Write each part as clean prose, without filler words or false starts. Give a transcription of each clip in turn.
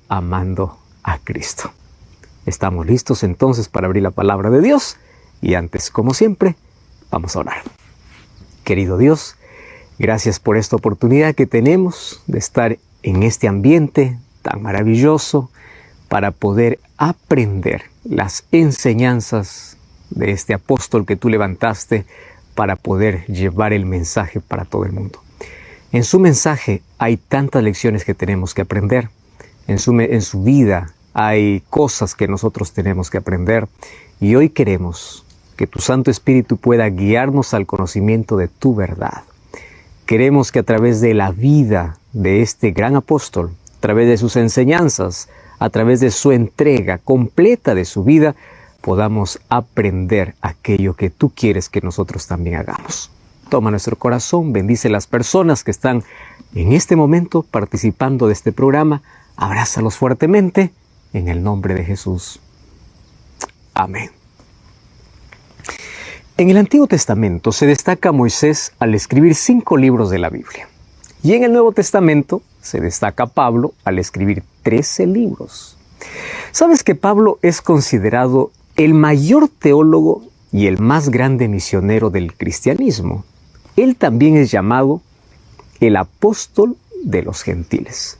amando a Cristo. Estamos listos entonces para abrir la palabra de Dios y antes, como siempre, vamos a orar. Querido Dios, gracias por esta oportunidad que tenemos de estar en este ambiente tan maravilloso para poder aprender las enseñanzas de este apóstol que tú levantaste para poder llevar el mensaje para todo el mundo. En su mensaje hay tantas lecciones que tenemos que aprender. En su vida hay cosas que nosotros tenemos que aprender. Y hoy queremos que tu Santo Espíritu pueda guiarnos al conocimiento de tu verdad. Queremos que a través de la vida de este gran apóstol, a través de sus enseñanzas, a través de su entrega completa de su vida, podamos aprender aquello que tú quieres que nosotros también hagamos. Toma nuestro corazón, bendice las personas que están en este momento participando de este programa. Abrázalos fuertemente en el nombre de Jesús. Amén. En el Antiguo Testamento se destaca a Moisés al escribir 5 libros de la Biblia. Y en el Nuevo Testamento se destaca a Pablo al escribir 13 libros. ¿Sabes que Pablo es considerado el mayor teólogo y el más grande misionero del cristianismo? Él también es llamado el apóstol de los gentiles.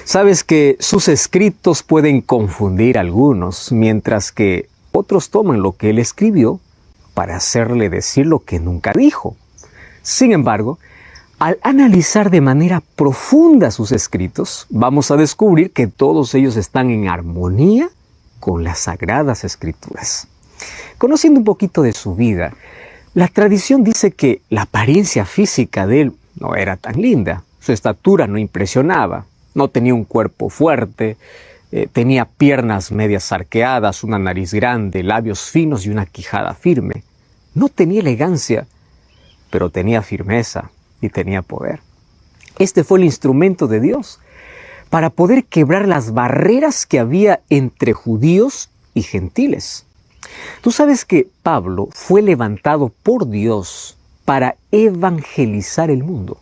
Sabes que sus escritos pueden confundir a algunos, mientras que otros toman lo que él escribió para hacerle decir lo que nunca dijo. Sin embargo, al analizar de manera profunda sus escritos, vamos a descubrir que todos ellos están en armonía con las Sagradas Escrituras. Conociendo un poquito de su vida, la tradición dice que la apariencia física de él no era tan linda. Su estatura no impresionaba, no tenía un cuerpo fuerte, tenía piernas medias arqueadas, una nariz grande, labios finos y una quijada firme. No tenía elegancia, pero tenía firmeza y tenía poder. Este fue el instrumento de Dios para poder quebrar las barreras que había entre judíos y gentiles. Tú sabes que Pablo fue levantado por Dios para evangelizar el mundo.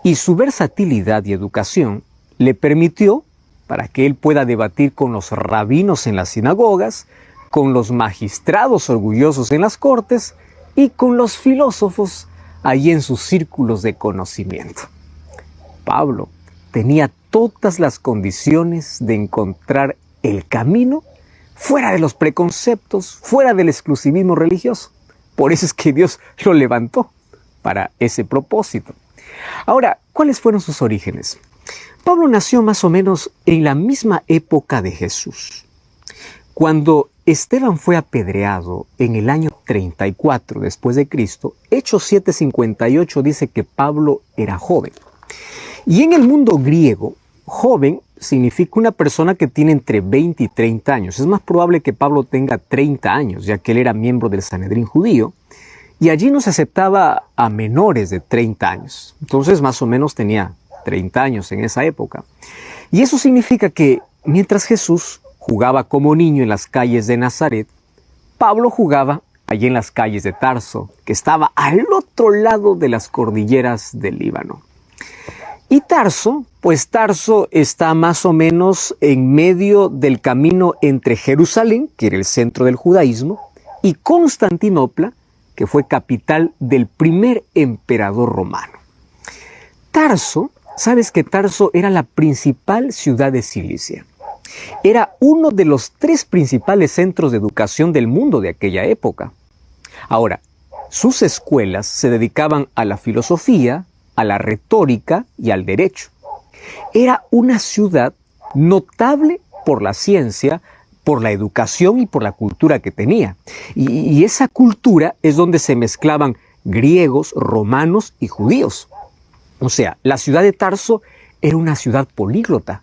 Y su versatilidad y educación le permitió para que él pueda debatir con los rabinos en las sinagogas, con los magistrados orgullosos en las cortes y con los filósofos allí en sus círculos de conocimiento. Pablo tenía todas las condiciones de encontrar el camino fuera de los preconceptos, fuera del exclusivismo religioso. Por eso es que Dios lo levantó para ese propósito. Ahora, ¿cuáles fueron sus orígenes? Pablo nació más o menos en la misma época de Jesús. Cuando Esteban fue apedreado en el año 34 después de Cristo, Hechos 7:58 dice que Pablo era joven. Y en el mundo griego, joven significa una persona que tiene entre 20 y 30 años. Es más probable que Pablo tenga 30 años, ya que él era miembro del Sanedrín judío, y allí no se aceptaba a menores de 30 años. Entonces, más o menos tenía 30 años en esa época. Y eso significa que mientras Jesús jugaba como niño en las calles de Nazaret, Pablo jugaba allí en las calles de Tarso, que estaba al otro lado de las cordilleras del Líbano. Y Tarso está más o menos en medio del camino entre Jerusalén, que era el centro del judaísmo, y Constantinopla, que fue capital del primer emperador romano. Tarso, sabes que Tarso era la principal ciudad de Cilicia. Era uno de los 3 principales centros de educación del mundo de aquella época. Ahora, sus escuelas se dedicaban a la filosofía, a la retórica y al derecho. Era una ciudad notable por la ciencia, por la educación y por la cultura que tenía. Y esa cultura es donde se mezclaban griegos, romanos y judíos. O sea, la ciudad de Tarso era una ciudad políglota.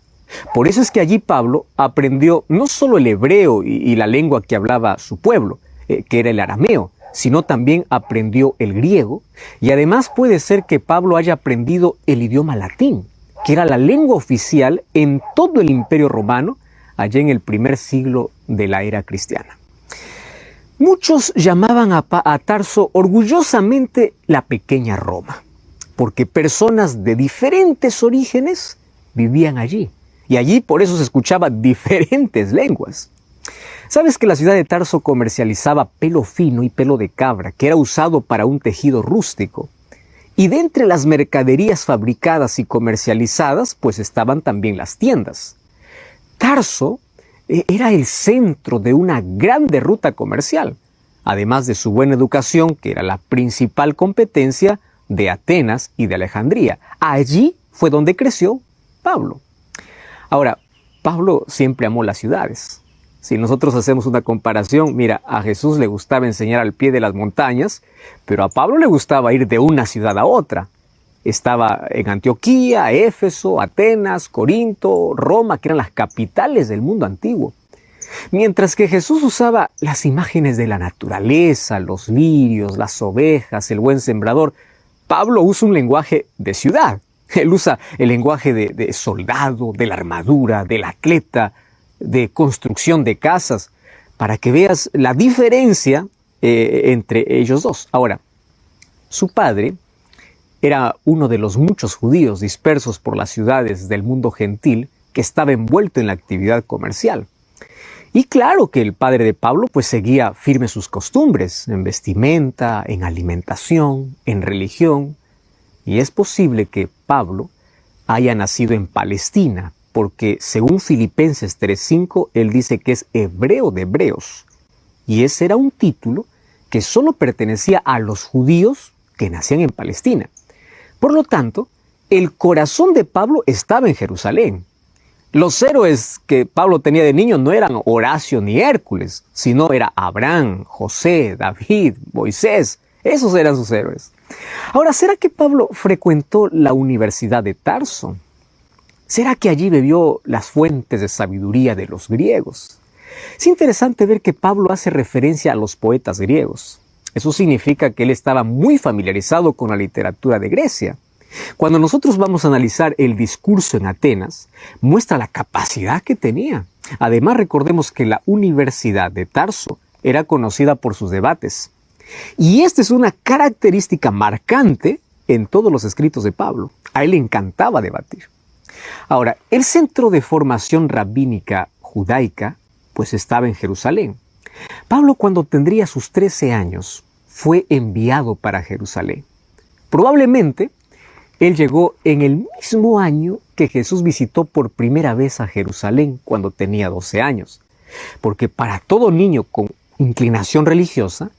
Por eso es que allí Pablo aprendió no solo el hebreo y la lengua que hablaba su pueblo, que era el arameo, sino también aprendió el griego, y además puede ser que Pablo haya aprendido el idioma latín, que era la lengua oficial en todo el Imperio Romano, allá en el primer siglo de la era cristiana. Muchos llamaban a Tarso orgullosamente la pequeña Roma, porque personas de diferentes orígenes vivían allí. y allí por eso se escuchaban diferentes lenguas. ¿Sabes que la ciudad de Tarso comercializaba pelo fino y pelo de cabra, que era usado para un tejido rústico? Y de entre las mercaderías fabricadas y comercializadas, pues estaban también las tiendas. Tarso era el centro de una grande ruta comercial, además de su buena educación, que era la principal competencia de Atenas y de Alejandría. Allí fue donde creció Pablo. Ahora, Pablo siempre amó las ciudades. Si nosotros hacemos una comparación, mira, a Jesús le gustaba enseñar al pie de las montañas, pero a Pablo le gustaba ir de una ciudad a otra. Estaba en Antioquía, Éfeso, Atenas, Corinto, Roma, que eran las capitales del mundo antiguo. Mientras que Jesús usaba las imágenes de la naturaleza, los lirios, las ovejas, el buen sembrador, Pablo usa un lenguaje de ciudad. Él usa el lenguaje de soldado, de la armadura, del atleta, de construcción de casas, para que veas la diferencia entre ellos dos. Ahora, su padre era uno de los muchos judíos dispersos por las ciudades del mundo gentil que estaba envuelto en la actividad comercial. Y claro que el padre de Pablo pues seguía firme sus costumbres en vestimenta, en alimentación, en religión. Y es posible que Pablo haya nacido en Palestina, porque según Filipenses 3:5, él dice que es hebreo de hebreos. Y ese era un título que solo pertenecía a los judíos que nacían en Palestina. Por lo tanto, el corazón de Pablo estaba en Jerusalén. Los héroes que Pablo tenía de niño no eran Horacio ni Hércules, sino era Abraham, José, David, Moisés. Esos eran sus héroes. Ahora, ¿será que Pablo frecuentó la Universidad de Tarso? ¿Será que allí bebió las fuentes de sabiduría de los griegos? Es interesante ver que Pablo hace referencia a los poetas griegos. Eso significa que él estaba muy familiarizado con la literatura de Grecia. Cuando nosotros vamos a analizar el discurso en Atenas, muestra la capacidad que tenía. Además, recordemos que la Universidad de Tarso era conocida por sus debates. Y esta es una característica marcante en todos los escritos de Pablo. A él le encantaba debatir. Ahora, el centro de formación rabínica judaica pues estaba en Jerusalén. Pablo, cuando tendría sus 13 años, fue enviado para Jerusalén. Probablemente, él llegó en el mismo año que Jesús visitó por primera vez a Jerusalén, cuando tenía 12 años. Porque para todo niño con inclinación religiosa,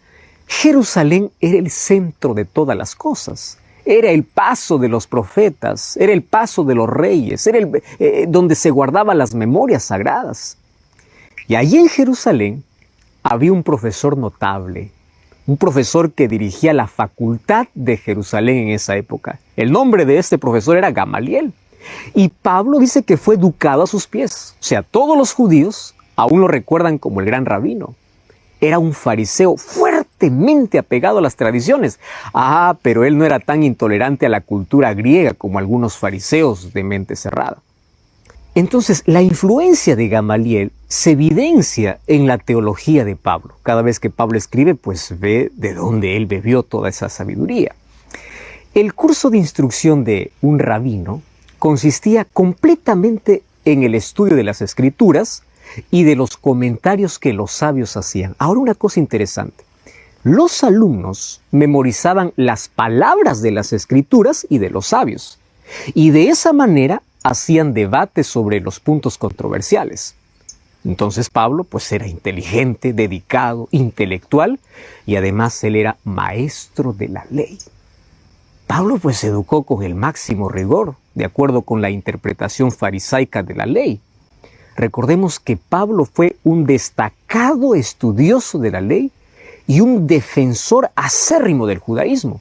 Jerusalén era el centro de todas las cosas. Era el paso de los profetas, era el paso de los reyes, era donde se guardaban las memorias sagradas. Y allí en Jerusalén había un profesor notable, un profesor que dirigía la facultad de Jerusalén en esa época. El nombre de este profesor era Gamaliel. Y Pablo dice que fue educado a sus pies. O sea, todos los judíos aún lo recuerdan como el gran rabino. Era un fariseo fuertemente apegado a las tradiciones. Pero él no era tan intolerante a la cultura griega como algunos fariseos de mente cerrada. Entonces, la influencia de Gamaliel se evidencia en la teología de Pablo. Cada vez que Pablo escribe, pues ve de dónde él bebió toda esa sabiduría. El curso de instrucción de un rabino consistía completamente en el estudio de las Escrituras y de los comentarios que los sabios hacían. Ahora, una cosa interesante. Los alumnos memorizaban las palabras de las Escrituras y de los sabios. Y de esa manera hacían debates sobre los puntos controversiales. Entonces Pablo pues era inteligente, dedicado, intelectual y además él era maestro de la ley. Pablo pues se educó con el máximo rigor, de acuerdo con la interpretación farisaica de la ley. Recordemos que Pablo fue un destacado estudioso de la ley y un defensor acérrimo del judaísmo.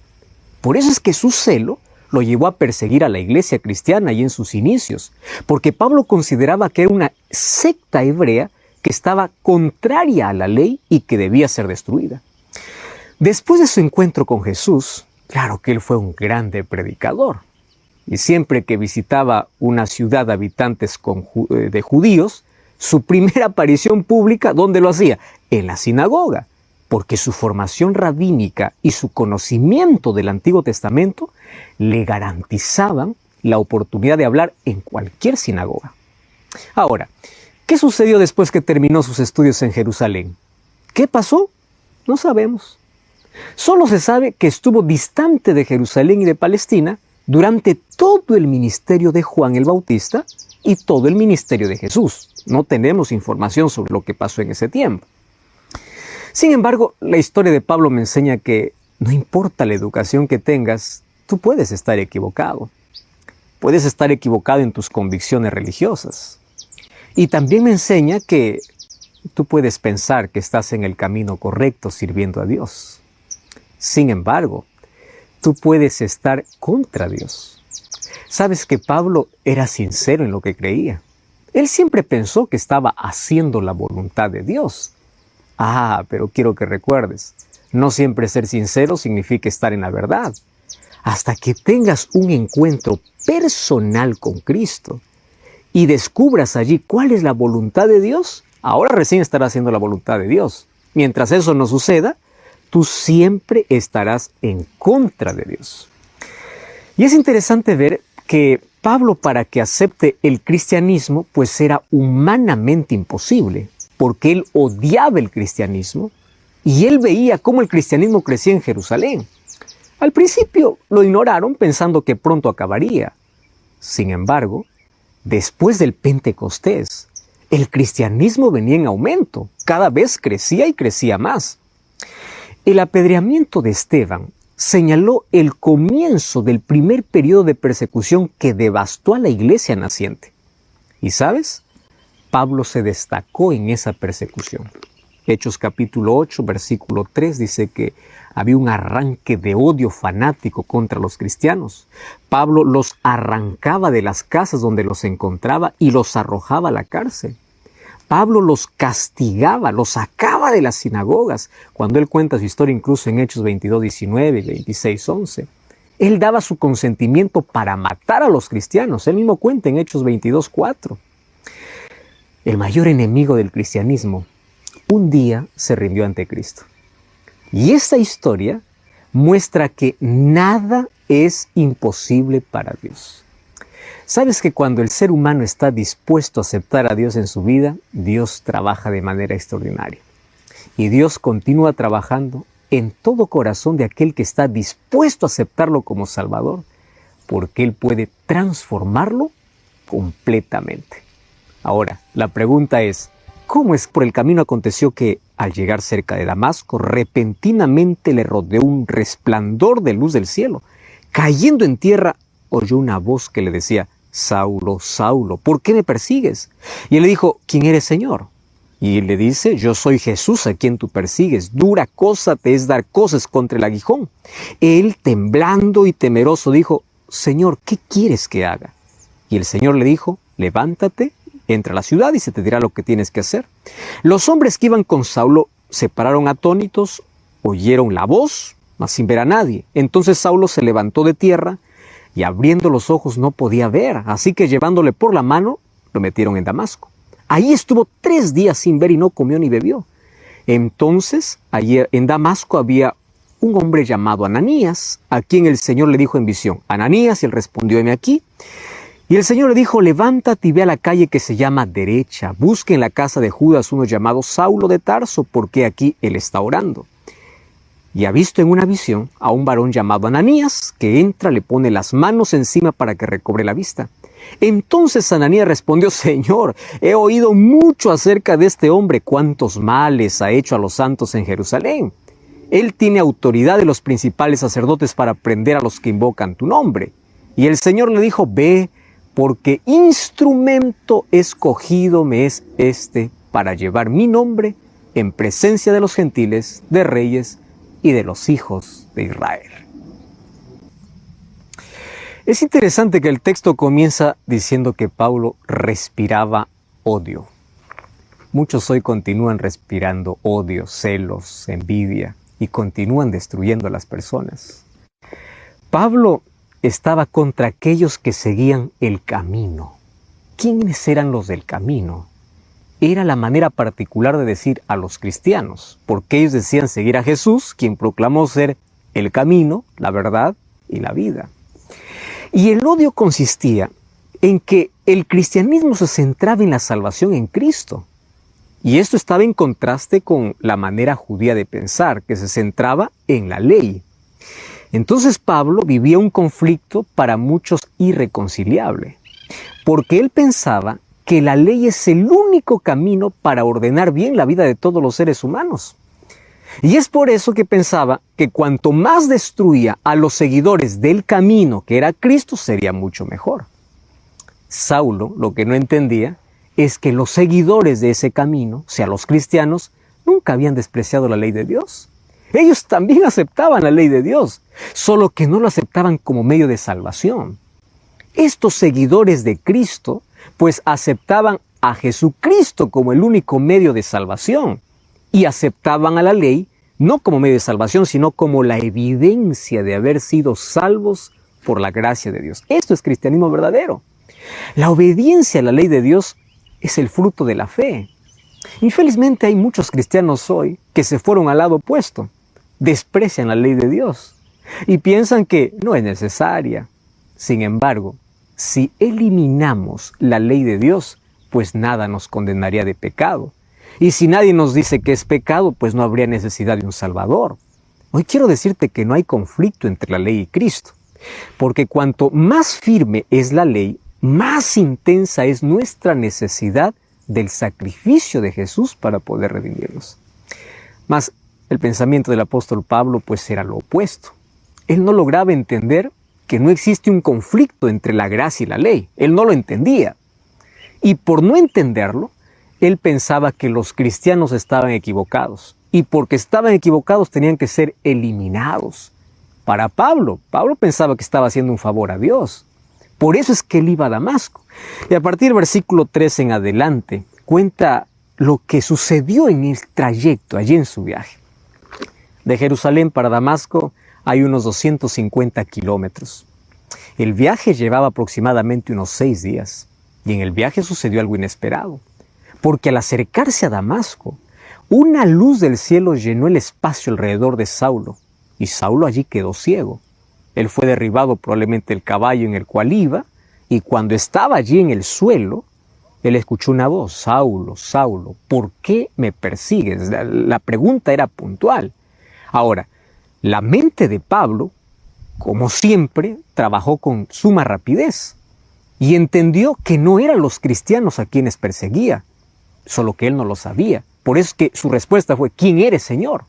Por eso es que su celo lo llevó a perseguir a la iglesia cristiana y en sus inicios, porque Pablo consideraba que era una secta hebrea que estaba contraria a la ley y que debía ser destruida. Después de su encuentro con Jesús, claro que él fue un grande predicador. Y siempre que visitaba una ciudad de habitantes de judíos, su primera aparición pública, ¿dónde lo hacía? En la sinagoga, porque su formación rabínica y su conocimiento del Antiguo Testamento le garantizaban la oportunidad de hablar en cualquier sinagoga. Ahora, ¿qué sucedió después que terminó sus estudios en Jerusalén? ¿Qué pasó? No sabemos. Solo se sabe que estuvo distante de Jerusalén y de Palestina durante todo el ministerio de Juan el Bautista y todo el ministerio de Jesús. No tenemos información sobre lo que pasó en ese tiempo. Sin embargo, la historia de Pablo me enseña que no importa la educación que tengas, tú puedes estar equivocado. Puedes estar equivocado en tus convicciones religiosas. Y también me enseña que tú puedes pensar que estás en el camino correcto sirviendo a Dios. Sin embargo, tú puedes estar contra Dios. Sabes que Pablo era sincero en lo que creía. Él siempre pensó que estaba haciendo la voluntad de Dios. Pero quiero que recuerdes, no siempre ser sincero significa estar en la verdad. Hasta que tengas un encuentro personal con Cristo y descubras allí cuál es la voluntad de Dios, ahora recién estarás haciendo la voluntad de Dios. Mientras eso no suceda, tú siempre estarás en contra de Dios. Y es interesante ver que Pablo, para que acepte el cristianismo, pues era humanamente imposible, porque él odiaba el cristianismo y él veía cómo el cristianismo crecía en Jerusalén. Al principio lo ignoraron pensando que pronto acabaría. Sin embargo, después del Pentecostés, el cristianismo venía en aumento, cada vez crecía y crecía más. El apedreamiento de Esteban señaló el comienzo del primer periodo de persecución que devastó a la iglesia naciente. ¿Y sabes? Pablo se destacó en esa persecución. Hechos capítulo 8, versículo 3 dice que había un arranque de odio fanático contra los cristianos. Pablo los arrancaba de las casas donde los encontraba y los arrojaba a la cárcel. Pablo los castigaba, los sacaba de las sinagogas. Cuando él cuenta su historia incluso en Hechos 22, 19 y 26, 11. Él daba su consentimiento para matar a los cristianos. Él mismo cuenta en Hechos 22, 4. El mayor enemigo del cristianismo un día se rindió ante Cristo. Y esta historia muestra que nada es imposible para Dios. ¿Sabes que cuando el ser humano está dispuesto a aceptar a Dios en su vida, Dios trabaja de manera extraordinaria? Y Dios continúa trabajando en todo corazón de aquel que está dispuesto a aceptarlo como Salvador, porque Él puede transformarlo completamente. Ahora, la pregunta es, ¿cómo es por el camino aconteció que, al llegar cerca de Damasco, repentinamente le rodeó un resplandor de luz del cielo? Cayendo en tierra, oyó una voz que le decía, Saulo, Saulo, ¿por qué me persigues? Y él le dijo, ¿quién eres, Señor? Y él le dice, yo soy Jesús a quien tú persigues. Dura cosa te es dar cosas contra el aguijón. Él, temblando y temeroso, dijo, Señor, ¿qué quieres que haga? Y el Señor le dijo, levántate, entra a la ciudad y se te dirá lo que tienes que hacer. Los hombres que iban con Saulo se pararon atónitos, oyeron la voz, mas sin ver a nadie. Entonces Saulo se levantó de tierra y abriendo los ojos no podía ver, así que llevándole por la mano, lo metieron en Damasco. Ahí estuvo 3 días sin ver y no comió ni bebió. Entonces, allí en Damasco había un hombre llamado Ananías, a quien el Señor le dijo en visión, Ananías, y él respondió, heme aquí. Y el Señor le dijo, levántate y ve a la calle que se llama Derecha, busque en la casa de Judas uno llamado Saulo de Tarso, porque aquí él está orando. Y ha visto en una visión a un varón llamado Ananías, que entra, le pone las manos encima para que recobre la vista. Entonces Ananías respondió, Señor, he oído mucho acerca de este hombre, cuántos males ha hecho a los santos en Jerusalén. Él tiene autoridad de los principales sacerdotes para prender a los que invocan tu nombre. Y el Señor le dijo, ve, porque instrumento escogido me es este para llevar mi nombre en presencia de los gentiles, de reyes y de los hijos de Israel. Es interesante que el texto comienza diciendo que Pablo respiraba odio. Muchos hoy continúan respirando odio, celos, envidia y continúan destruyendo a las personas. Pablo estaba contra aquellos que seguían el camino. ¿Quiénes eran los del camino? Era la manera particular de decir a los cristianos, porque ellos decían seguir a Jesús, quien proclamó ser el camino, la verdad y la vida. Y el odio consistía en que el cristianismo se centraba en la salvación en Cristo. Y esto estaba en contraste con la manera judía de pensar, que se centraba en la ley. Entonces Pablo vivía un conflicto para muchos irreconciliable, porque él pensaba que la ley es el único camino para ordenar bien la vida de todos los seres humanos. Y es por eso que pensaba que cuanto más destruía a los seguidores del camino que era Cristo, sería mucho mejor. Saulo lo que no entendía es que los seguidores de ese camino, o sea, los cristianos, nunca habían despreciado la ley de Dios. Ellos también aceptaban la ley de Dios, solo que no lo aceptaban como medio de salvación. Estos seguidores de Cristo, pues aceptaban a Jesucristo como el único medio de salvación y aceptaban a la ley no como medio de salvación, sino como la evidencia de haber sido salvos por la gracia de Dios. Esto es cristianismo verdadero. La obediencia a la ley de Dios es el fruto de la fe. Infelizmente hay muchos cristianos hoy que se fueron al lado opuesto, desprecian la ley de Dios y piensan que no es necesaria. Sin embargo, si eliminamos la ley de Dios, pues nada nos condenaría de pecado. Y si nadie nos dice que es pecado, pues no habría necesidad de un Salvador. Hoy quiero decirte que no hay conflicto entre la ley y Cristo, porque cuanto más firme es la ley, más intensa es nuestra necesidad del sacrificio de Jesús para poder redimirnos. Mas el pensamiento del apóstol Pablo pues era lo opuesto. Él no lograba entender que no existe un conflicto entre la gracia y la ley. Él no lo entendía. Y por no entenderlo, él pensaba que los cristianos estaban equivocados. Y porque estaban equivocados tenían que ser eliminados. Para Pablo pensaba que estaba haciendo un favor a Dios. Por eso es que él iba a Damasco. Y a partir del versículo 3 en adelante, cuenta lo que sucedió en el trayecto, allí en su viaje. De Jerusalén para Damasco hay unos 250 kilómetros. El viaje llevaba aproximadamente unos 6 días. Y en el viaje sucedió algo inesperado. Porque al acercarse a Damasco, una luz del cielo llenó el espacio alrededor de Saulo. Y Saulo allí quedó ciego. Él fue derribado probablemente del caballo en el cual iba. Y cuando estaba allí en el suelo, él escuchó una voz: Saulo, Saulo, ¿por qué me persigues? La pregunta era puntual. Ahora, la mente de Pablo, como siempre, trabajó con suma rapidez y entendió que no eran los cristianos a quienes perseguía, solo que él no lo sabía. Por eso es que su respuesta fue: ¿quién eres, Señor?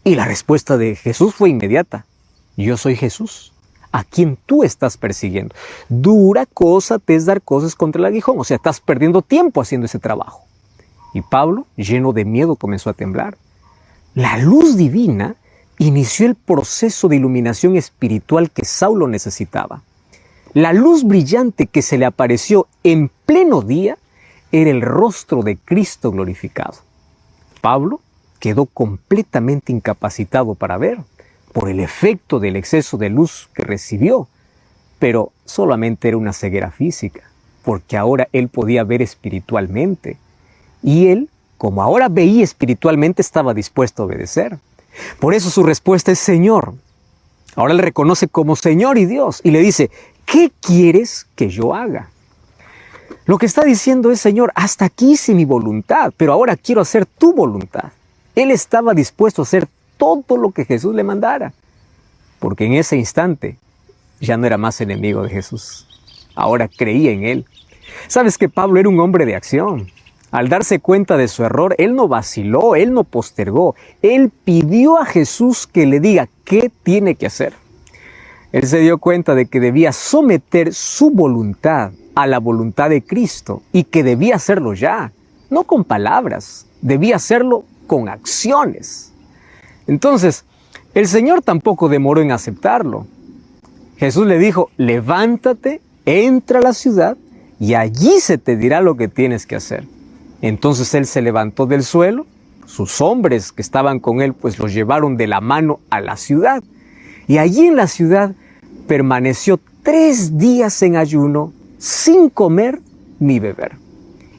Y la respuesta de Jesús fue inmediata: yo soy Jesús, a quien tú estás persiguiendo. Dura cosa te es dar cosas contra el aguijón, o sea, estás perdiendo tiempo haciendo ese trabajo. Y Pablo, lleno de miedo, comenzó a temblar. La luz divina inició el proceso de iluminación espiritual que Saulo necesitaba. La luz brillante que se le apareció en pleno día era el rostro de Cristo glorificado. Pablo quedó completamente incapacitado para ver por el efecto del exceso de luz que recibió, pero solamente era una ceguera física, porque ahora él podía ver espiritualmente. Y él, como ahora veía espiritualmente, estaba dispuesto a obedecer. Por eso su respuesta es Señor. Ahora le reconoce como Señor y Dios y le dice: ¿qué quieres que yo haga? Lo que está diciendo es: Señor, hasta aquí hice mi voluntad, pero ahora quiero hacer tu voluntad. Él estaba dispuesto a hacer todo lo que Jesús le mandara, porque en ese instante ya no era más enemigo de Jesús. Ahora creía en él. ¿Sabes que Pablo era un hombre de acción? Al darse cuenta de su error, él no vaciló, él no postergó. Él pidió a Jesús que le diga qué tiene que hacer. Él se dio cuenta de que debía someter su voluntad a la voluntad de Cristo y que debía hacerlo ya, no con palabras, debía hacerlo con acciones. Entonces, el Señor tampoco demoró en aceptarlo. Jesús le dijo: levántate, entra a la ciudad y allí se te dirá lo que tienes que hacer. Entonces él se levantó del suelo, sus hombres que estaban con él pues los llevaron de la mano a la ciudad. Y allí en la ciudad permaneció 3 días en ayuno, sin comer ni beber.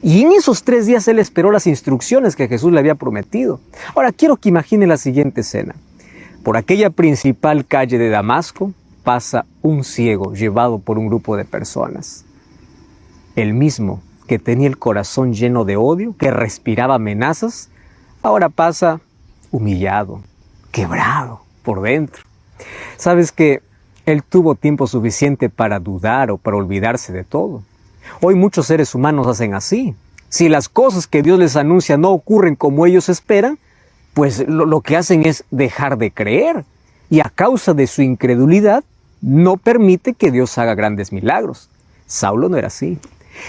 Y en esos 3 días él esperó las instrucciones que Jesús le había prometido. Ahora quiero que imagine la siguiente escena. Por aquella principal calle de Damasco pasa un ciego llevado por un grupo de personas. El mismo que tenía el corazón lleno de odio, que respiraba amenazas, ahora pasa humillado, quebrado por dentro. ¿Sabes que él tuvo tiempo suficiente para dudar o para olvidarse de todo? Hoy muchos seres humanos hacen así. Si las cosas que Dios les anuncia no ocurren como ellos esperan, pues lo que hacen es dejar de creer. Y a causa de su incredulidad, no permite que Dios haga grandes milagros. Saulo no era así.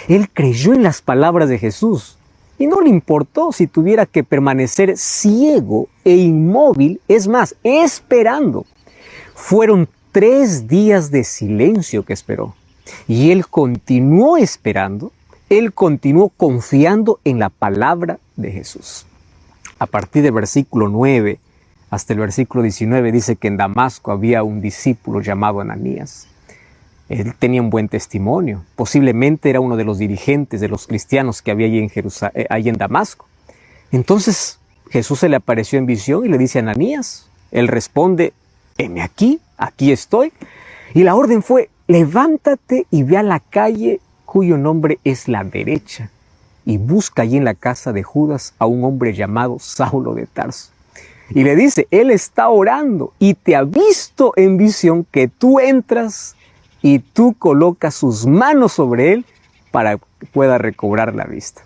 Él creyó en las palabras de Jesús y no le importó si tuviera que permanecer ciego e inmóvil, es más, esperando. Fueron 3 días de silencio que esperó y él continuó esperando, él continuó confiando en la palabra de Jesús. A partir del versículo 9 hasta el versículo 19 dice que en Damasco había un discípulo llamado Ananías. Él tenía un buen testimonio, posiblemente era uno de los dirigentes de los cristianos que había allí en Damasco. Entonces Jesús se le apareció en visión y le dice a Ananías. Él responde, heme aquí, aquí estoy. Y la orden fue, levántate y ve a la calle cuyo nombre es la derecha y busca allí en la casa de Judas a un hombre llamado Saulo de Tarso. Y le dice, él está orando y te ha visto en visión que tú entras y tú colocas sus manos sobre él para que pueda recobrar la vista.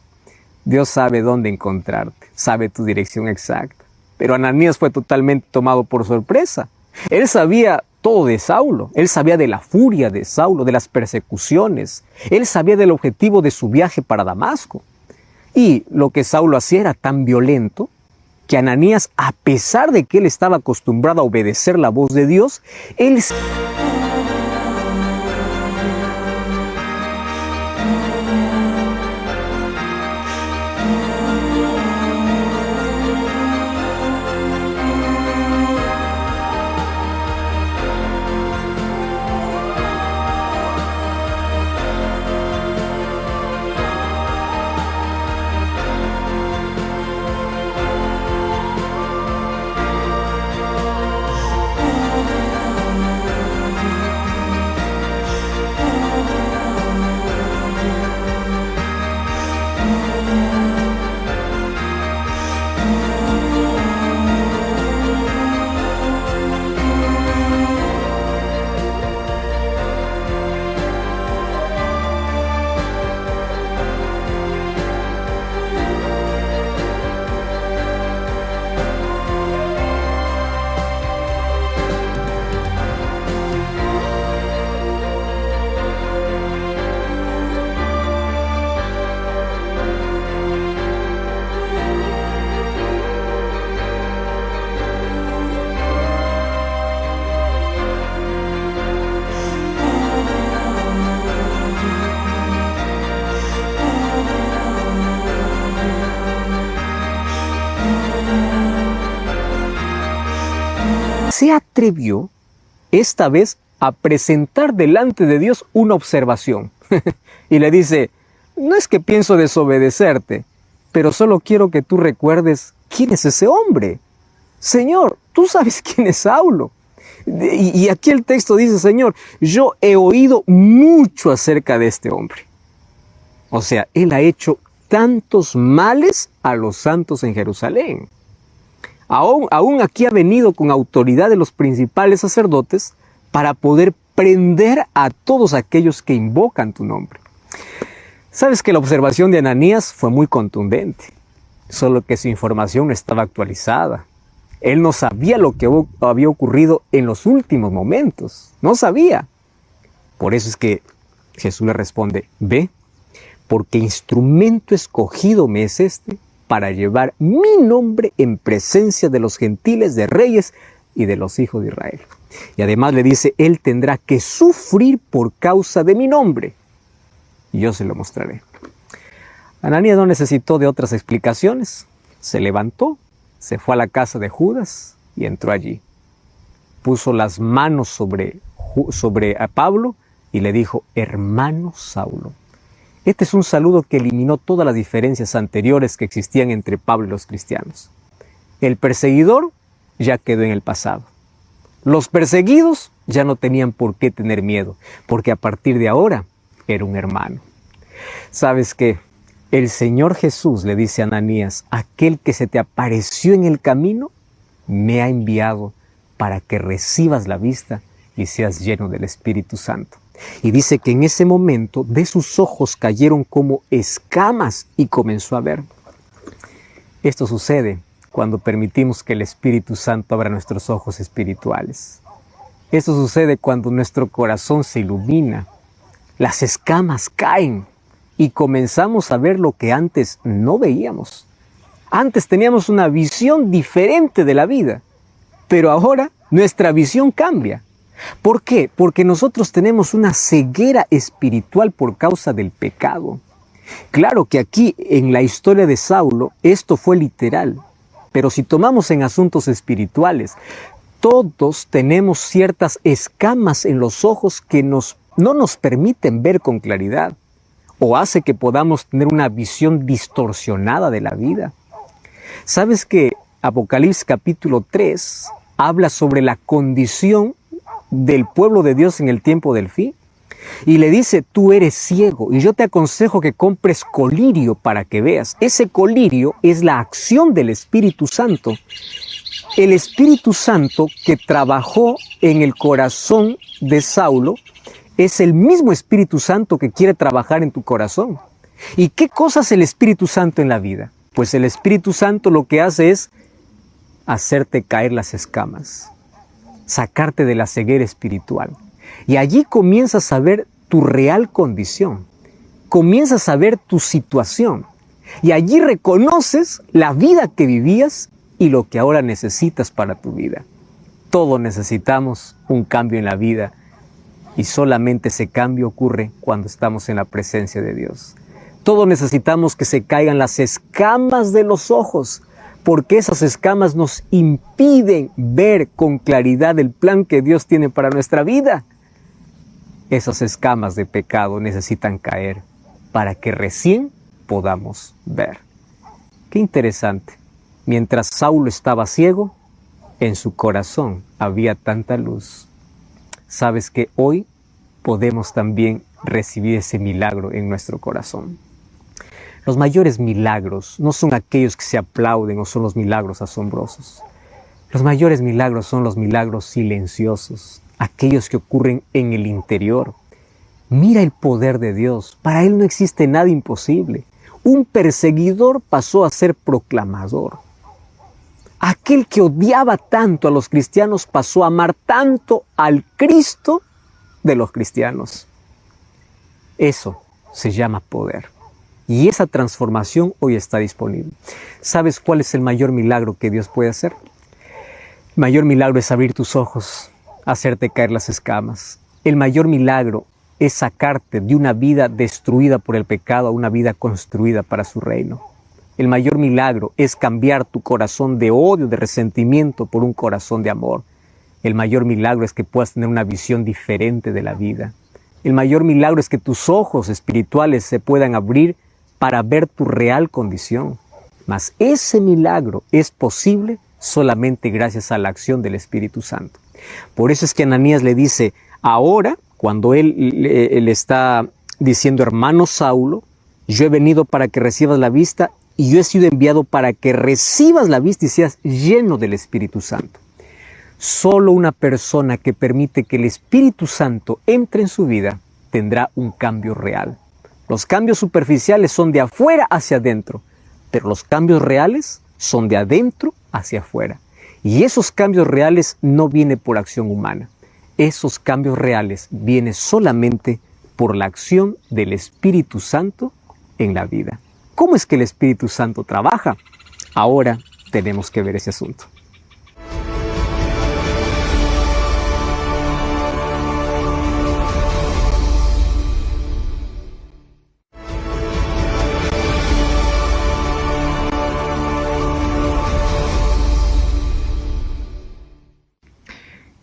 Dios sabe dónde encontrarte, sabe tu dirección exacta. Pero Ananías fue totalmente tomado por sorpresa. Él sabía todo de Saulo, él sabía de la furia de Saulo, de las persecuciones, él sabía del objetivo de su viaje para Damasco. Y lo que Saulo hacía era tan violento que Ananías, a pesar de que él estaba acostumbrado a obedecer la voz de Dios, él se atrevió esta vez a presentar delante de Dios una observación. Y le dice, no es que pienso desobedecerte, pero solo quiero que tú recuerdes quién es ese hombre. Señor, tú sabes quién es Saulo. Y aquí el texto dice, Señor, yo he oído mucho acerca de este hombre. O sea, él ha hecho tantos males a los santos en Jerusalén. Aún aquí ha venido con autoridad de los principales sacerdotes para poder prender a todos aquellos que invocan tu nombre. Sabes que la observación de Ananías fue muy contundente, solo que su información no estaba actualizada. Él no sabía lo que había ocurrido en los últimos momentos, no sabía. Por eso es que Jesús le responde, ve, porque instrumento escogido me es este, para llevar mi nombre en presencia de los gentiles, de reyes y de los hijos de Israel. Y además le dice, él tendrá que sufrir por causa de mi nombre. Y yo se lo mostraré. Ananías no necesitó de otras explicaciones. Se levantó, se fue a la casa de Judas y entró allí. Puso las manos sobre a Pablo y le dijo, hermano Saulo. Este es un saludo que eliminó todas las diferencias anteriores que existían entre Pablo y los cristianos. El perseguidor ya quedó en el pasado. Los perseguidos ya no tenían por qué tener miedo, porque a partir de ahora era un hermano. ¿Sabes qué? El Señor Jesús le dice a Ananías, aquel que se te apareció en el camino, me ha enviado para que recibas la vista y seas lleno del Espíritu Santo. Y dice que en ese momento de sus ojos cayeron como escamas y comenzó a ver. Esto sucede cuando permitimos que el Espíritu Santo abra nuestros ojos espirituales. Esto sucede cuando nuestro corazón se ilumina, las escamas caen y comenzamos a ver lo que antes no veíamos. Antes teníamos una visión diferente de la vida, pero ahora nuestra visión cambia. ¿Por qué? Porque nosotros tenemos una ceguera espiritual por causa del pecado. Claro que aquí en la historia de Saulo esto fue literal, pero si tomamos en asuntos espirituales, todos tenemos ciertas escamas en los ojos que no nos permiten ver con claridad o hace que podamos tener una visión distorsionada de la vida. ¿Sabes que Apocalipsis capítulo 3 habla sobre la condición del pueblo de Dios en el tiempo del fin? Y le dice, tú eres ciego y yo te aconsejo que compres colirio para que veas. Ese colirio es la acción del Espíritu Santo. El Espíritu Santo que trabajó en el corazón de Saulo es el mismo Espíritu Santo que quiere trabajar en tu corazón. ¿Y qué cosa hace el Espíritu Santo en la vida? Pues el Espíritu Santo lo que hace es hacerte caer las escamas, sacarte de la ceguera espiritual. Y allí comienzas a ver tu real condición, comienzas a ver tu situación. Y allí reconoces la vida que vivías y lo que ahora necesitas para tu vida. Todos necesitamos un cambio en la vida y solamente ese cambio ocurre cuando estamos en la presencia de Dios. Todos necesitamos que se caigan las escamas de los ojos, porque esas escamas nos impiden ver con claridad el plan que Dios tiene para nuestra vida. Esas escamas de pecado necesitan caer para que recién podamos ver. Qué interesante. Mientras Saulo estaba ciego, en su corazón había tanta luz. Sabes que hoy podemos también recibir ese milagro en nuestro corazón. Los mayores milagros no son aquellos que se aplauden o son los milagros asombrosos. Los mayores milagros son los milagros silenciosos, aquellos que ocurren en el interior. Mira el poder de Dios. Para Él no existe nada imposible. Un perseguidor pasó a ser proclamador. Aquel que odiaba tanto a los cristianos pasó a amar tanto al Cristo de los cristianos. Eso se llama poder. Y esa transformación hoy está disponible. ¿Sabes cuál es el mayor milagro que Dios puede hacer? El mayor milagro es abrir tus ojos, hacerte caer las escamas. El mayor milagro es sacarte de una vida destruida por el pecado a una vida construida para su reino. El mayor milagro es cambiar tu corazón de odio, de resentimiento por un corazón de amor. El mayor milagro es que puedas tener una visión diferente de la vida. El mayor milagro es que tus ojos espirituales se puedan abrir para ver tu real condición. Mas ese milagro es posible solamente gracias a la acción del Espíritu Santo. Por eso es que Ananías le dice, ahora, cuando él le está diciendo, hermano Saulo, yo he venido para que recibas la vista y yo he sido enviado para que recibas la vista y seas lleno del Espíritu Santo. Solo una persona que permite que el Espíritu Santo entre en su vida tendrá un cambio real. Los cambios superficiales son de afuera hacia adentro, pero los cambios reales son de adentro hacia afuera. Y esos cambios reales no vienen por acción humana. Esos cambios reales vienen solamente por la acción del Espíritu Santo en la vida. ¿Cómo es que el Espíritu Santo trabaja? Ahora tenemos que ver ese asunto.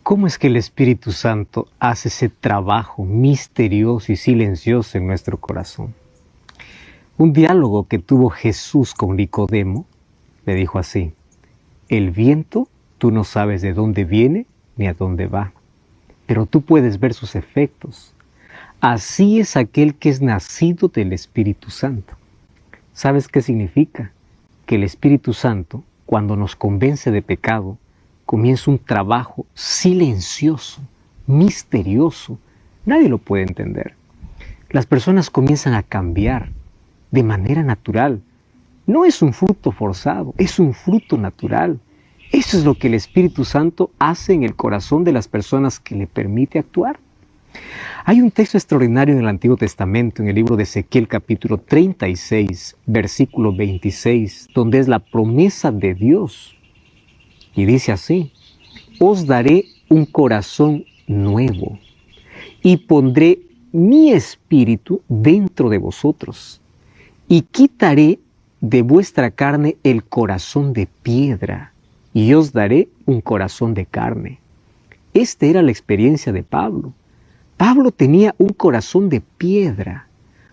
¿Cómo es que el Espíritu Santo hace ese trabajo misterioso y silencioso en nuestro corazón? Un diálogo que tuvo Jesús con Nicodemo le dijo así: el viento tú no sabes de dónde viene ni a dónde va, pero tú puedes ver sus efectos. Así es aquel que es nacido del Espíritu Santo. ¿Sabes qué significa? Que el Espíritu Santo, cuando nos convence de pecado, comienza un trabajo silencioso, misterioso. Nadie lo puede entender. Las personas comienzan a cambiar de manera natural. No es un fruto forzado, es un fruto natural. Eso es lo que el Espíritu Santo hace en el corazón de las personas que le permite actuar. Hay un texto extraordinario en el Antiguo Testamento, en el libro de Ezequiel capítulo 36, versículo 26, donde es la promesa de Dios. Y dice así: os daré un corazón nuevo y pondré mi espíritu dentro de vosotros y quitaré de vuestra carne el corazón de piedra y os daré un corazón de carne. Esta era la experiencia de Pablo. Pablo tenía un corazón de piedra,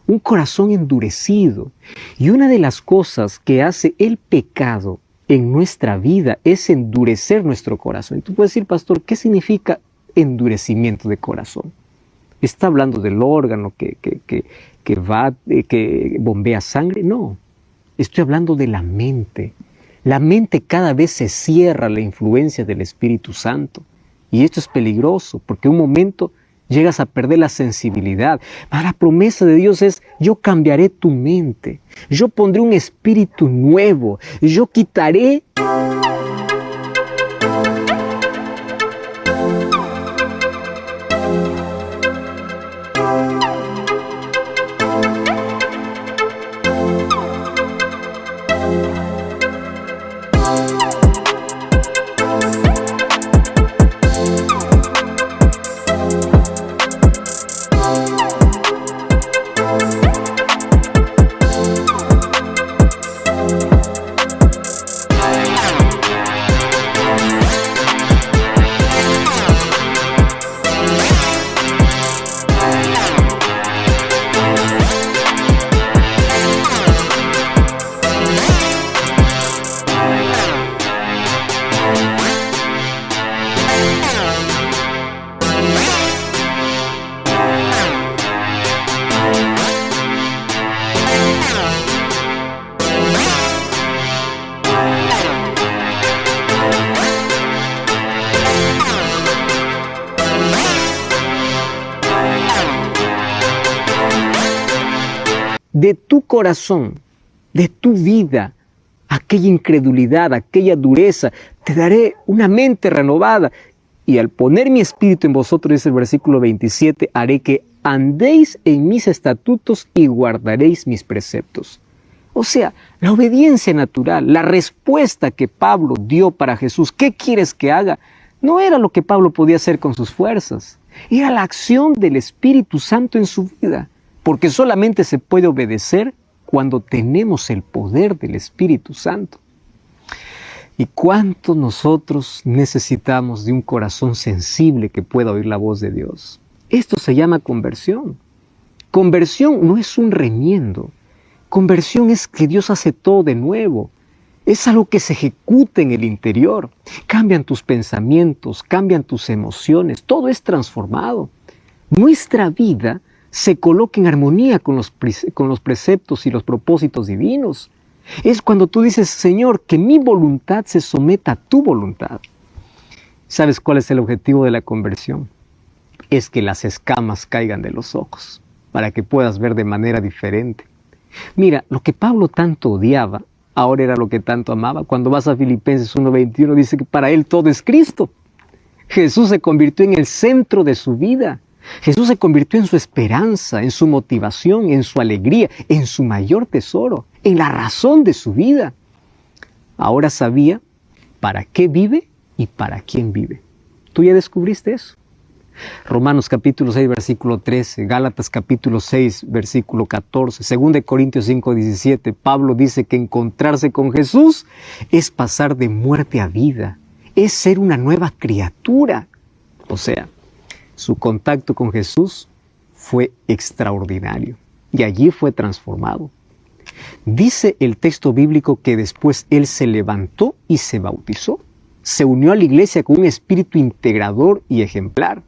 un corazón endurecido. Y una de las cosas que hace el pecado en nuestra vida es endurecer nuestro corazón. Y tú puedes decir, pastor, ¿qué significa endurecimiento de corazón? ¿Está hablando del órgano que bombea sangre? No, estoy hablando de la mente. La mente cada vez se cierra a la influencia del Espíritu Santo. Y esto es peligroso, porque un momento llegas a perder la sensibilidad. La promesa de Dios es: yo cambiaré tu mente, yo pondré un espíritu nuevo, yo quitaré de tu corazón, de tu vida, aquella incredulidad, aquella dureza. Te daré una mente renovada. Y al poner mi espíritu en vosotros, dice el versículo 27, haré que andéis en mis estatutos y guardaréis mis preceptos. O sea, la obediencia natural, la respuesta que Pablo dio para Jesús, ¿qué quieres que haga? No era lo que Pablo podía hacer con sus fuerzas. Era la acción del Espíritu Santo en su vida. Porque solamente se puede obedecer cuando tenemos el poder del Espíritu Santo. ¿Y cuánto nosotros necesitamos de un corazón sensible que pueda oír la voz de Dios? Esto se llama conversión. Conversión no es un remiendo. Conversión es que Dios hace todo de nuevo. Es algo que se ejecuta en el interior. Cambian tus pensamientos, cambian tus emociones. Todo es transformado. Nuestra vida se coloca en armonía con los preceptos y los propósitos divinos. Es cuando tú dices: Señor, que mi voluntad se someta a tu voluntad. ¿Sabes cuál es el objetivo de la conversión? Es que las escamas caigan de los ojos, para que puedas ver de manera diferente. Mira, lo que Pablo tanto odiaba, ahora era lo que tanto amaba. Cuando vas a Filipenses 1:21, dice que para él todo es Cristo. Jesús se convirtió en el centro de su vida. Jesús se convirtió en su esperanza, en su motivación, en su alegría, en su mayor tesoro, en la razón de su vida. Ahora sabía para qué vive y para quién vive. ¿Tú ya descubriste eso? Romanos capítulo 6, versículo 13, Gálatas capítulo 6, versículo 14, 2 Corintios 5, 17, Pablo dice que encontrarse con Jesús es pasar de muerte a vida, es ser una nueva criatura. O sea, su contacto con Jesús fue extraordinario y allí fue transformado. Dice el texto bíblico que después él se levantó y se bautizó. Se unió a la iglesia con un espíritu integrador y ejemplar.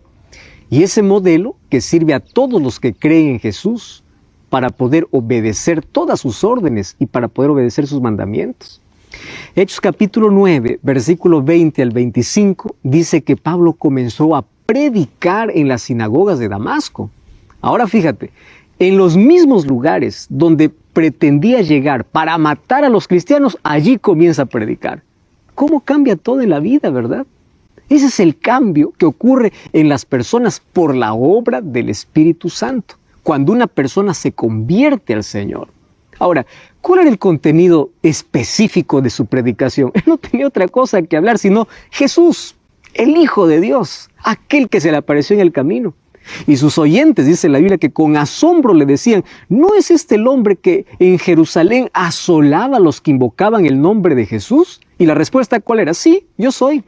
Y ese modelo que sirve a todos los que creen en Jesús para poder obedecer todas sus órdenes y para poder obedecer sus mandamientos. Hechos capítulo 9, versículo 20 al 25, dice que Pablo comenzó a predicar en las sinagogas de Damasco. Ahora fíjate, en los mismos lugares donde pretendía llegar para matar a los cristianos, allí comienza a predicar. ¿Cómo cambia todo en la vida, verdad? Ese es el cambio que ocurre en las personas por la obra del Espíritu Santo, cuando una persona se convierte al Señor. Ahora, ¿cuál era el contenido específico de su predicación? Él no tenía otra cosa que hablar sino Jesús, el Hijo de Dios, aquel que se le apareció en el camino. Y sus oyentes, dice la Biblia, que con asombro le decían, ¿no es este el hombre que en Jerusalén asolaba a los que invocaban el nombre de Jesús? Y la respuesta, ¿cuál era? Sí, yo soy.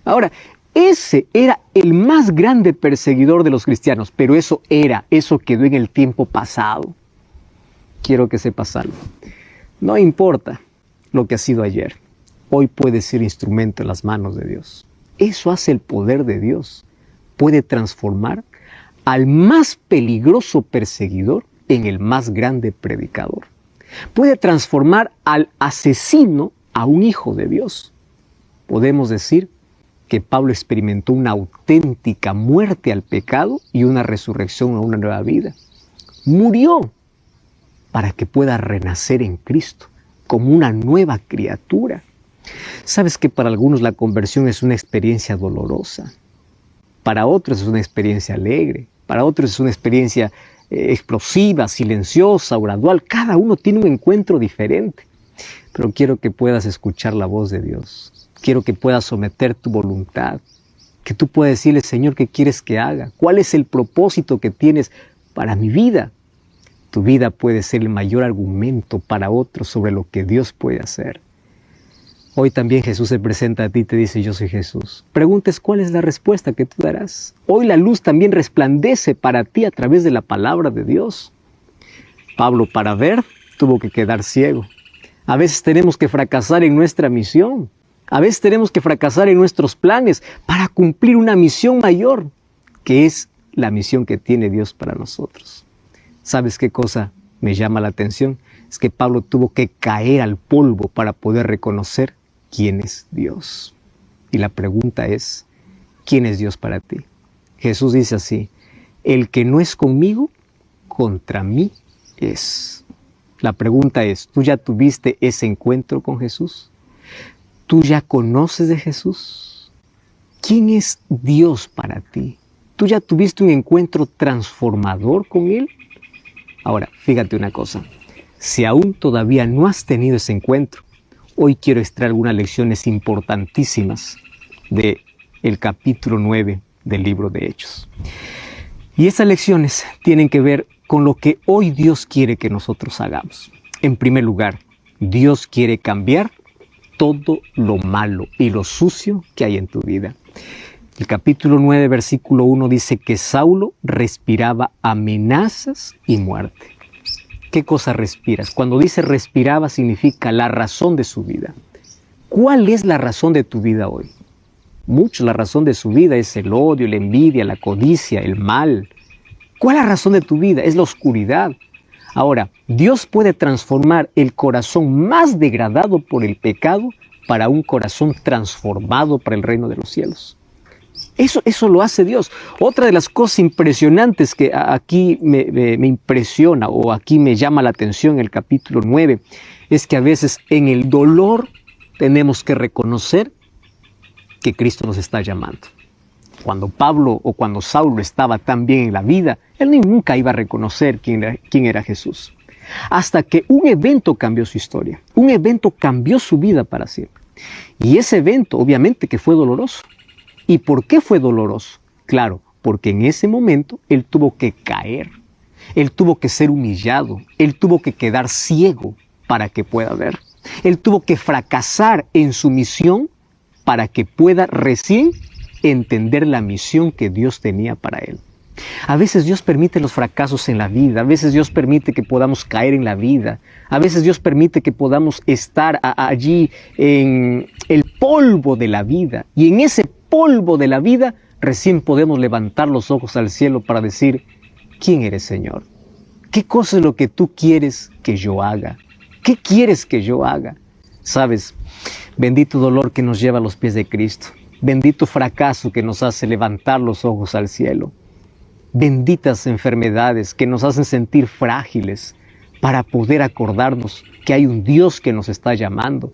Ahora, ese era el más grande perseguidor de los cristianos, pero eso quedó en el tiempo pasado. Quiero que sepas algo. No importa lo que ha sido ayer, hoy puedes ser instrumento en las manos de Dios. Eso hace el poder de Dios. Puede transformar al más peligroso perseguidor en el más grande predicador. Puede transformar al asesino a un hijo de Dios. Podemos decir que Pablo experimentó una auténtica muerte al pecado y una resurrección a una nueva vida. Murió para que pueda renacer en Cristo como una nueva criatura. Sabes que para algunos la conversión es una experiencia dolorosa. Para otros es una experiencia alegre. Para otros es una experiencia explosiva, silenciosa o gradual. Cada uno tiene un encuentro diferente. Pero quiero que puedas escuchar la voz de Dios. Quiero que puedas someter tu voluntad, que tú puedas decirle, Señor, ¿qué quieres que haga? ¿Cuál es el propósito que tienes para mi vida? Tu vida puede ser el mayor argumento para otros sobre lo que Dios puede hacer. Hoy también Jesús se presenta a ti y te dice, yo soy Jesús. Preguntes cuál es la respuesta que tú darás. Hoy la luz también resplandece para ti a través de la palabra de Dios. Pablo, para ver, tuvo que quedar ciego. A veces tenemos que fracasar en nuestra misión. A veces tenemos que fracasar en nuestros planes para cumplir una misión mayor, que es la misión que tiene Dios para nosotros. ¿Sabes qué cosa me llama la atención? Es que Pablo tuvo que caer al polvo para poder reconocer quién es Dios. Y la pregunta es, ¿quién es Dios para ti? Jesús dice así, el que no es conmigo, contra mí es. La pregunta es, ¿tú ya tuviste ese encuentro con Jesús? ¿Tú ya conoces de Jesús? ¿Quién es Dios para ti? ¿Tú ya tuviste un encuentro transformador con Él? Ahora, fíjate una cosa. Si aún todavía no has tenido ese encuentro, hoy quiero extraer algunas lecciones importantísimas del capítulo 9 del libro de Hechos. Y esas lecciones tienen que ver con lo que hoy Dios quiere que nosotros hagamos. En primer lugar, Dios quiere cambiar todo lo malo y lo sucio que hay en tu vida. El capítulo 9, versículo 1 dice que Saulo respiraba amenazas y muerte. ¿Qué cosa respiras? Cuando dice respiraba significa la razón de su vida. ¿Cuál es la razón de tu vida hoy? Mucho la razón de su vida es el odio, la envidia, la codicia, el mal. ¿Cuál es la razón de tu vida? Es la oscuridad. Ahora, Dios puede transformar el corazón más degradado por el pecado para un corazón transformado para el reino de los cielos. Eso lo hace Dios. Otra de las cosas impresionantes que aquí me impresiona o aquí me llama la atención en el capítulo 9 es que a veces en el dolor tenemos que reconocer que Cristo nos está llamando. Cuando Pablo o cuando Saulo estaba tan bien en la vida, él nunca iba a reconocer quién era Jesús. Hasta que un evento cambió su historia. Un evento cambió su vida para siempre. Y ese evento obviamente que fue doloroso. ¿Y por qué fue doloroso? Claro, porque en ese momento él tuvo que caer. Él tuvo que ser humillado. Él tuvo que quedar ciego para que pueda ver. Él tuvo que fracasar en su misión para que pueda recién entender la misión que Dios tenía para él. A veces Dios permite los fracasos en la vida, a veces Dios permite que podamos caer en la vida, a veces Dios permite que podamos estar allí en el polvo de la vida, y en ese polvo de la vida recién podemos levantar los ojos al cielo para decir, ¿quién eres, Señor? ¿Qué cosa es lo que tú quieres que yo haga? ¿Qué quieres que yo haga? Sabes, bendito dolor que nos lleva a los pies de Cristo. Bendito fracaso que nos hace levantar los ojos al cielo. Benditas enfermedades que nos hacen sentir frágiles para poder acordarnos que hay un Dios que nos está llamando.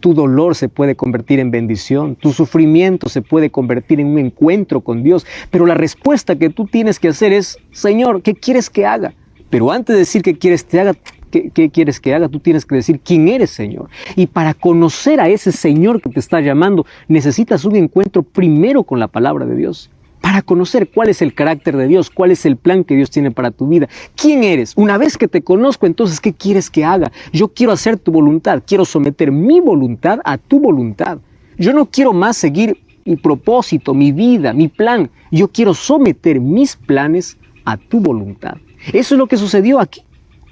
Tu dolor se puede convertir en bendición, tu sufrimiento se puede convertir en un encuentro con Dios, pero la respuesta que tú tienes que hacer es, Señor, ¿qué quieres que haga? Pero antes de decir qué quieres que haga, tú tienes que decir quién eres, Señor. Y para conocer a ese Señor que te está llamando, necesitas un encuentro primero con la palabra de Dios. Para conocer cuál es el carácter de Dios, cuál es el plan que Dios tiene para tu vida. ¿Quién eres? Una vez que te conozco, entonces, ¿qué quieres que haga? Yo quiero hacer tu voluntad, quiero someter mi voluntad a tu voluntad. Yo no quiero más seguir mi propósito, mi vida, mi plan. Yo quiero someter mis planes a tu voluntad. Eso es lo que sucedió aquí.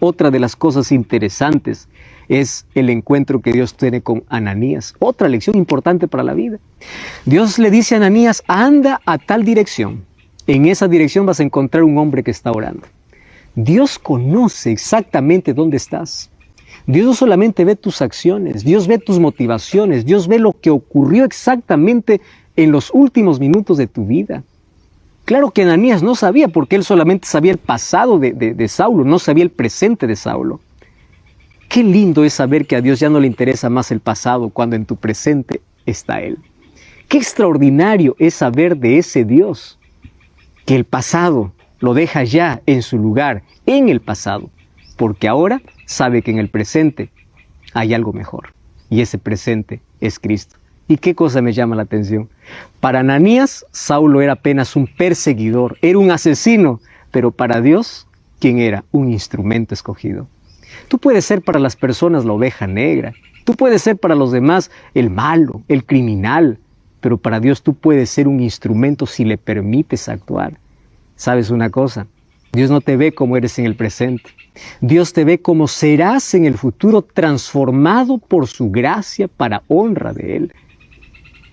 Otra de las cosas interesantes es el encuentro que Dios tiene con Ananías. Otra lección importante para la vida. Dios le dice a Ananías, anda a tal dirección. En esa dirección vas a encontrar un hombre que está orando. Dios conoce exactamente dónde estás. Dios no solamente ve tus acciones, Dios ve tus motivaciones, Dios ve lo que ocurrió exactamente en los últimos minutos de tu vida. Claro que Ananías no sabía, porque él solamente sabía el pasado de Saulo, no sabía el presente de Saulo. Qué lindo es saber que a Dios ya no le interesa más el pasado cuando en tu presente está Él. Qué extraordinario es saber de ese Dios, que el pasado lo deja ya en su lugar, en el pasado, porque ahora sabe que en el presente hay algo mejor, y ese presente es Cristo. ¿Y qué cosa me llama la atención? Para Ananías, Saulo era apenas un perseguidor, era un asesino, pero para Dios, ¿quién era? Un instrumento escogido. Tú puedes ser para las personas la oveja negra, tú puedes ser para los demás el malo, el criminal, pero para Dios tú puedes ser un instrumento si le permites actuar. ¿Sabes una cosa? Dios no te ve como eres en el presente. Dios te ve como serás en el futuro, transformado por su gracia para honra de Él.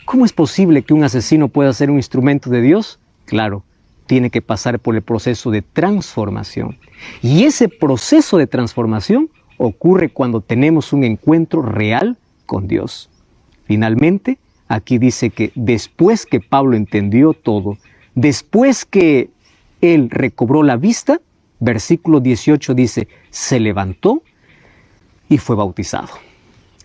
¿Cómo es posible que un asesino pueda ser un instrumento de Dios? Claro, tiene que pasar por el proceso de transformación. Y ese proceso de transformación ocurre cuando tenemos un encuentro real con Dios. Finalmente, aquí dice que después que Pablo entendió todo, después que él recobró la vista, versículo 18 dice, se levantó y fue bautizado.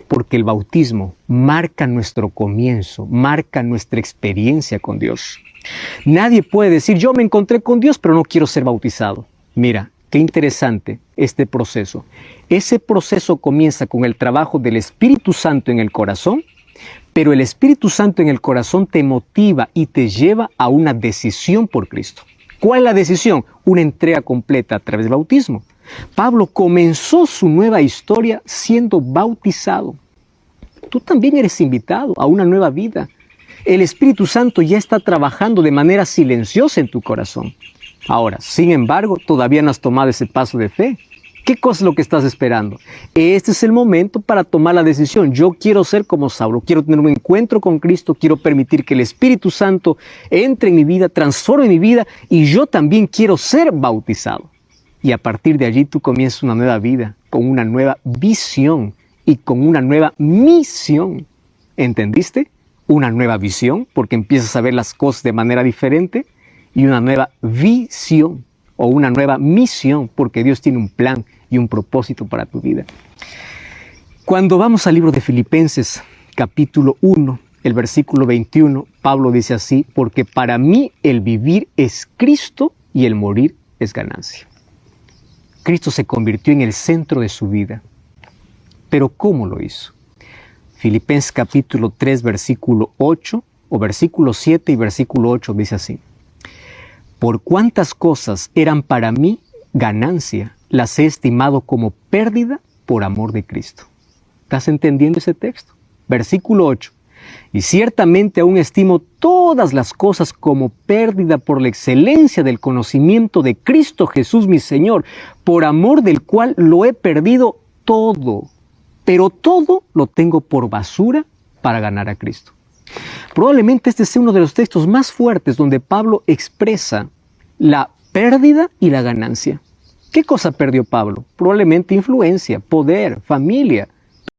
Porque el bautismo marca nuestro comienzo, marca nuestra experiencia con Dios. Nadie puede decir, yo me encontré con Dios, pero no quiero ser bautizado. Mira, qué interesante este proceso. Ese proceso comienza con el trabajo del Espíritu Santo en el corazón, pero el Espíritu Santo en el corazón te motiva y te lleva a una decisión por Cristo. ¿Cuál es la decisión? Una entrega completa a través del bautismo. Pablo comenzó su nueva historia siendo bautizado. Tú también eres invitado a una nueva vida. El Espíritu Santo ya está trabajando de manera silenciosa en tu corazón. Ahora, sin embargo, todavía no has tomado ese paso de fe. ¿Qué cosa es lo que estás esperando? Este es el momento para tomar la decisión. Yo quiero ser como Saulo, quiero tener un encuentro con Cristo, quiero permitir que el Espíritu Santo entre en mi vida, transforme mi vida y yo también quiero ser bautizado. Y a partir de allí tú comienzas una nueva vida, con una nueva visión y con una nueva misión. ¿Entendiste? Una nueva visión, porque empiezas a ver las cosas de manera diferente, y una nueva visión o una nueva misión, porque Dios tiene un plan y un propósito para tu vida. Cuando vamos al libro de Filipenses, capítulo 1, el versículo 21, Pablo dice así, porque para mí el vivir es Cristo y el morir es ganancia. Cristo se convirtió en el centro de su vida. ¿Pero cómo lo hizo? Filipenses capítulo 3, versículo 8, o versículo 7 y versículo 8 dice así. Por cuántas cosas eran para mí ganancia, las he estimado como pérdida por amor de Cristo. ¿Estás entendiendo ese texto? Versículo 8. Y ciertamente aún estimo todas las cosas como pérdida por la excelencia del conocimiento de Cristo Jesús mi Señor, por amor del cual lo he perdido todo. Pero todo lo tengo por basura para ganar a Cristo. Probablemente este sea uno de los textos más fuertes donde Pablo expresa la pérdida y la ganancia. ¿Qué cosa perdió Pablo? Probablemente influencia, poder, familia,